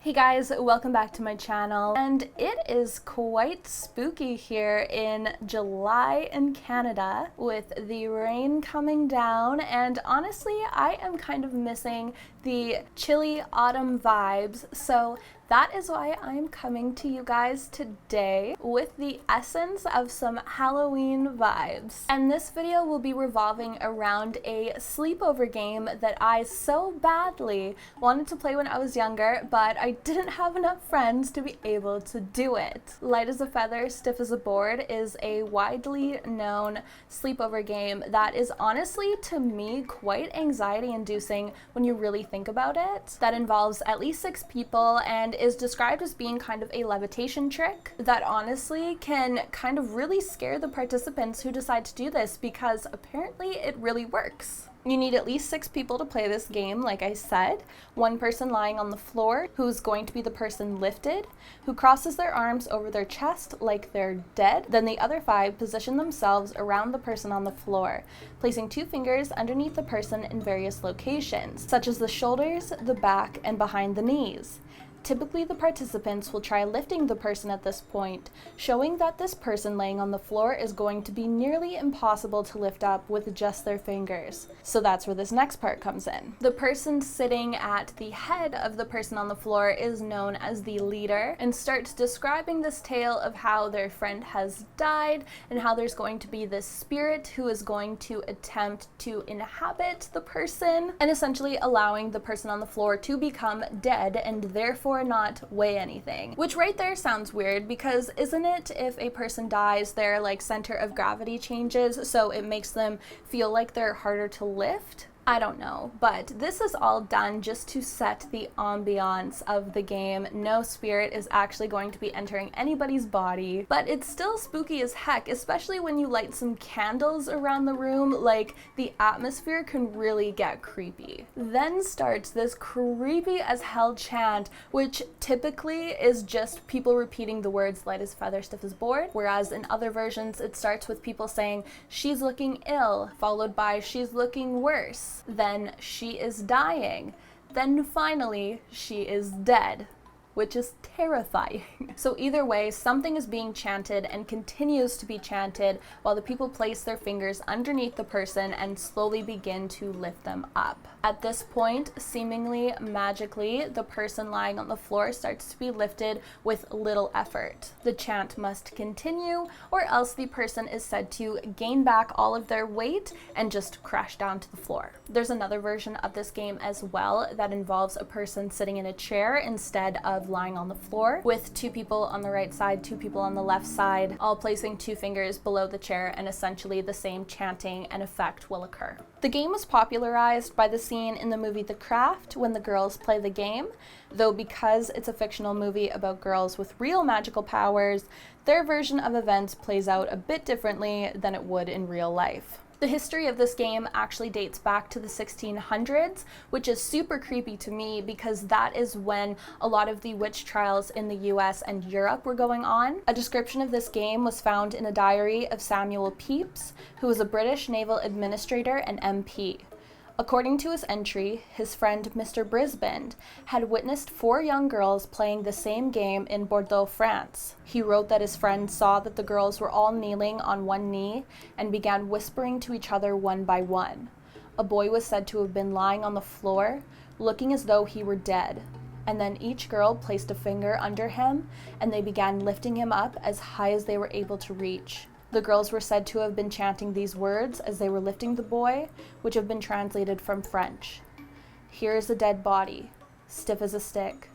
Hey guys, welcome back to my channel, and it is quite spooky here in July in Canada with the rain coming down, and honestly I am kind of missing the chilly autumn vibes, so that is why I'm coming to you guys today with the essence of some Halloween vibes. And this video will be revolving around a sleepover game that I so badly wanted to play when I was younger, but I didn't have enough friends to be able to do it. Light as a feather, stiff as a board is a widely known sleepover game that is honestly, to me, quite anxiety-inducing when you really think about it. That involves at least 6 people and is described as being kind of a levitation trick that honestly can kind of really scare the participants who decide to do this, because apparently it really works. You need at least 6 people to play this game, like I said. 1 person lying on the floor, who's going to be the person lifted, who crosses their arms over their chest like they're dead. Then the other 5 position themselves around the person on the floor, placing 2 fingers underneath the person in various locations, such as the shoulders, the back, and behind the knees. Typically, the participants will try lifting the person at this point, showing that this person laying on the floor is going to be nearly impossible to lift up with just their fingers. So that's where this next part comes in. The person sitting at the head of the person on the floor is known as the leader and starts describing this tale of how their friend has died and how there's going to be this spirit who is going to attempt to inhabit the person and essentially allowing the person on the floor to become dead and therefore not weigh anything. Which right there sounds weird, because isn't it if a person dies, their center of gravity changes, so it makes them feel like they're harder to lift? I don't know, but this is all done just to set the ambiance of the game. No spirit is actually going to be entering anybody's body, but it's still spooky as heck, especially when you light some candles around the room. Like, the atmosphere can really get creepy. Then starts this creepy as hell chant, which typically is just people repeating the words light as feather, stiff as board, whereas in other versions it starts with people saying she's looking ill, followed by she's looking worse. Then she is dying. Then finally, she is dead, which is terrifying. So either way, something is being chanted and continues to be chanted while the people place their fingers underneath the person and slowly begin to lift them up. At this point, seemingly magically, the person lying on the floor starts to be lifted with little effort. The chant must continue, or else the person is said to gain back all of their weight and just crash down to the floor. There's another version of this game as well that involves a person sitting in a chair instead of lying on the floor, with 2 people on the right side, 2 people on the left side, all placing 2 fingers below the chair, and essentially the same chanting and effect will occur. The game was popularized by the scene in the movie The Craft when the girls play the game, though because it's a fictional movie about girls with real magical powers, their version of events plays out a bit differently than it would in real life. The history of this game actually dates back to the 1600s, which is super creepy to me because that is when a lot of the witch trials in the US and Europe were going on. A description of this game was found in a diary of Samuel Pepys, who was a British naval administrator and MP. According to his entry, his friend Mr. Brisbane had witnessed 4 young girls playing the same game in Bordeaux, France. He wrote that his friend saw that the girls were all kneeling on one knee and began whispering to each other one by one. A boy was said to have been lying on the floor, looking as though he were dead, and then each girl placed a finger under him and they began lifting him up as high as they were able to reach. The girls were said to have been chanting these words as they were lifting the boy, which have been translated from French. Here is a dead body, stiff as a stick,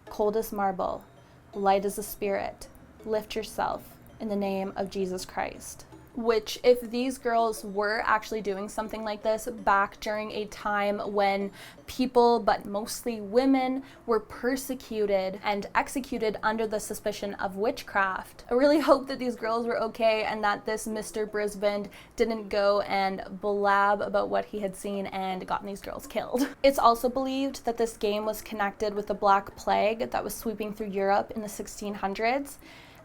cold as marble, light as a spirit. Lift yourself in the name of Jesus Christ. Which, if these girls were actually doing something like this back during a time when people, but mostly women, were persecuted and executed under the suspicion of witchcraft, I really hope that these girls were okay and that this Mr. Brisbane didn't go and blab about what he had seen and gotten these girls killed. It's also believed that this game was connected with the Black Plague that was sweeping through Europe in the 1600s.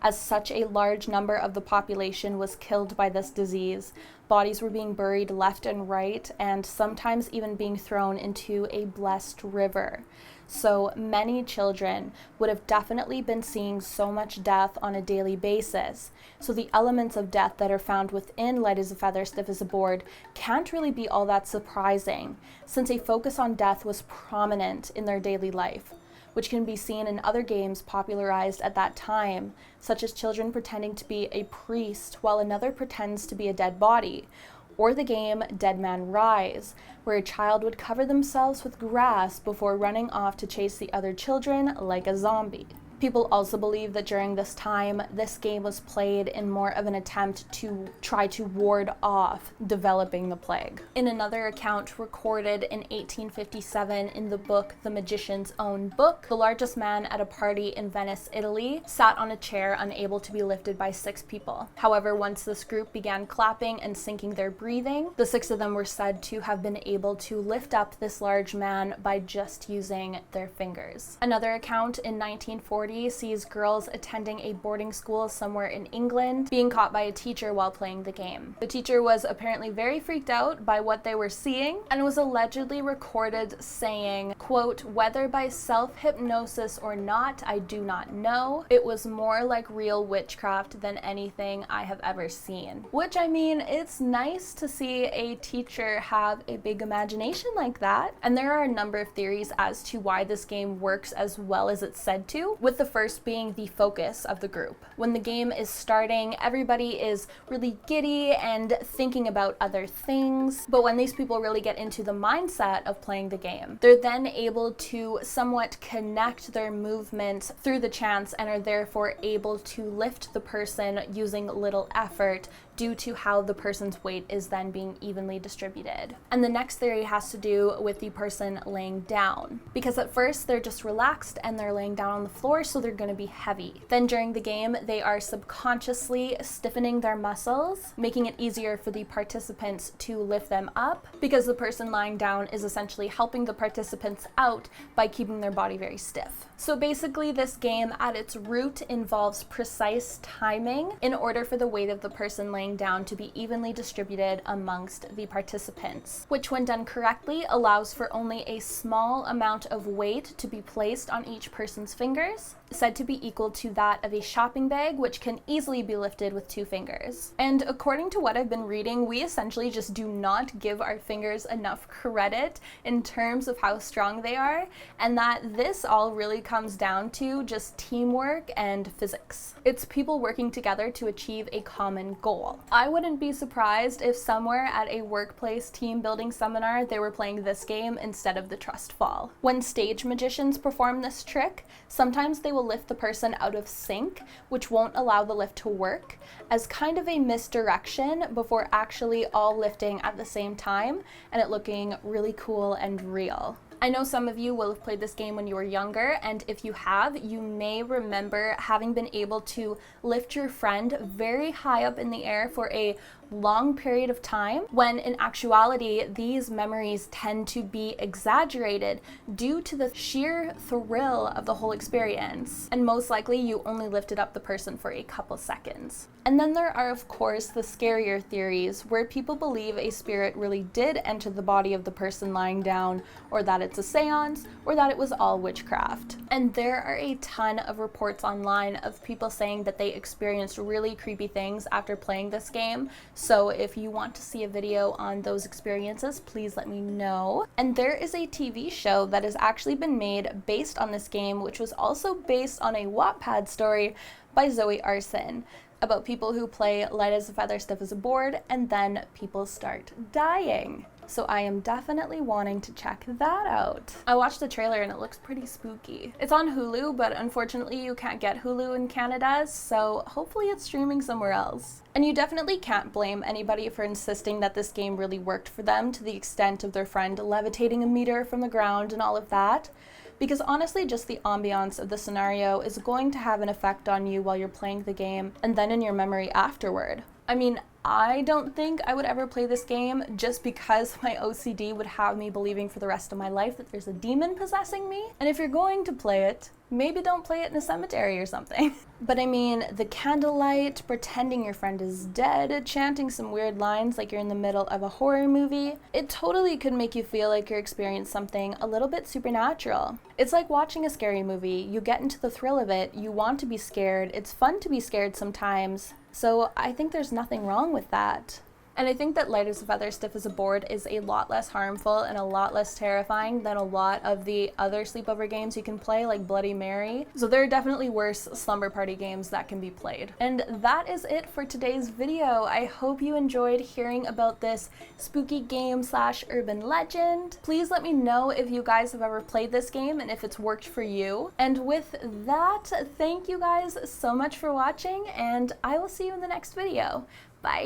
As such a large number of the population was killed by this disease. Bodies were being buried left and right, and sometimes even being thrown into a blessed river. so many children would have definitely been seeing so much death on a daily basis. So the elements of death that are found within Light as a Feather, Stiff as a Board can't really be all that surprising, since a focus on death was prominent in their daily life, which can be seen in other games popularized at that time, such as children pretending to be a priest while another pretends to be a dead body, or the game Dead Man Rise, where a child would cover themselves with grass before running off to chase the other children like a zombie. People also believe that during this time, this game was played in more of an attempt to try to ward off developing the plague. In another account recorded in 1857 in the book The Magician's Own Book, the largest man at a party in Venice, Italy, sat on a chair unable to be lifted by 6 people. However, once this group began clapping and syncing their breathing, the 6 of them were said to have been able to lift up this large man by just using their fingers. Another account in 1940 sees girls attending a boarding school somewhere in England being caught by a teacher while playing the game. The teacher was apparently very freaked out by what they were seeing and was allegedly recorded saying, quote, "Whether by self-hypnosis or not, I do not know. It was more like real witchcraft than anything I have ever seen." Which, I mean, it's nice to see a teacher have a big imagination like that. And there are a number of theories as to why this game works as well as it's said to, with the first being the focus of the group. When the game is starting, everybody is really giddy and thinking about other things, but when these people really get into the mindset of playing the game, they're then able to somewhat connect their movements through the chants and are therefore able to lift the person using little effort due to how the person's weight is then being evenly distributed. And the next theory has to do with the person laying down, because at first they're just relaxed and they're laying down on the floor, so they're going to be heavy. Then during the game, they are subconsciously stiffening their muscles, making it easier for the participants to lift them up, because the person lying down is essentially helping the participants out by keeping their body very stiff. So basically, this game at its root involves precise timing in order for the weight of the person laying down to be evenly distributed amongst the participants, which when done correctly allows for only a small amount of weight to be placed on each person's fingers, said to be equal to that of a shopping bag, which can easily be lifted with 2 fingers. And according to what I've been reading, we essentially just do not give our fingers enough credit in terms of how strong they are, and that this all really comes down to just teamwork and physics. It's people working together to achieve a common goal. I wouldn't be surprised if somewhere at a workplace team building seminar they were playing this game instead of the trust fall. When stage magicians perform this trick, sometimes they will lift the person out of sync, which won't allow the lift to work, as kind of a misdirection before actually all lifting at the same time and it looking really cool and real. I know some of you will have played this game when you were younger, and if you have, you may remember having been able to lift your friend very high up in the air for a long period of time, when in actuality these memories tend to be exaggerated due to the sheer thrill of the whole experience, and most likely you only lifted up the person for a couple seconds. And then there are of course the scarier theories where people believe a spirit really did enter the body of the person lying down, or that it's a seance, or that it was all witchcraft. And there are a ton of reports online of people saying that they experienced really creepy things after playing this game. So if you want to see a video on those experiences, please let me know. And there is a TV show that has actually been made based on this game, which was also based on a Wattpad story by Zoe Arson, about people who play Light as a Feather, Stiff as a Board, and then people start dying. So I am definitely wanting to check that out. I watched the trailer and it looks pretty spooky. It's on Hulu, but unfortunately you can't get Hulu in Canada, so hopefully it's streaming somewhere else. And you definitely can't blame anybody for insisting that this game really worked for them to the extent of their friend levitating a meter from the ground and all of that, because honestly just the ambiance of the scenario is going to have an effect on you while you're playing the game and then in your memory afterward. I mean, I don't think I would ever play this game just because my OCD would have me believing for the rest of my life that there's a demon possessing me. And if you're going to play it, maybe don't play it in a cemetery or something. But I mean, the candlelight, pretending your friend is dead, chanting some weird lines like you're in the middle of a horror movie, it totally could make you feel like you're experiencing something a little bit supernatural. It's like watching a scary movie. You get into the thrill of it, you want to be scared, it's fun to be scared sometimes, so I think there's nothing wrong with that. And I think that light as a feather, stiff as a board is a lot less harmful and a lot less terrifying than a lot of the other sleepover games you can play, like Bloody Mary. So there are definitely worse slumber party games that can be played. And that is it for today's video. I hope you enjoyed hearing about this spooky game / urban legend. Please let me know if you guys have ever played this game and if it's worked for you. And with that, thank you guys so much for watching, and I will see you in the next video.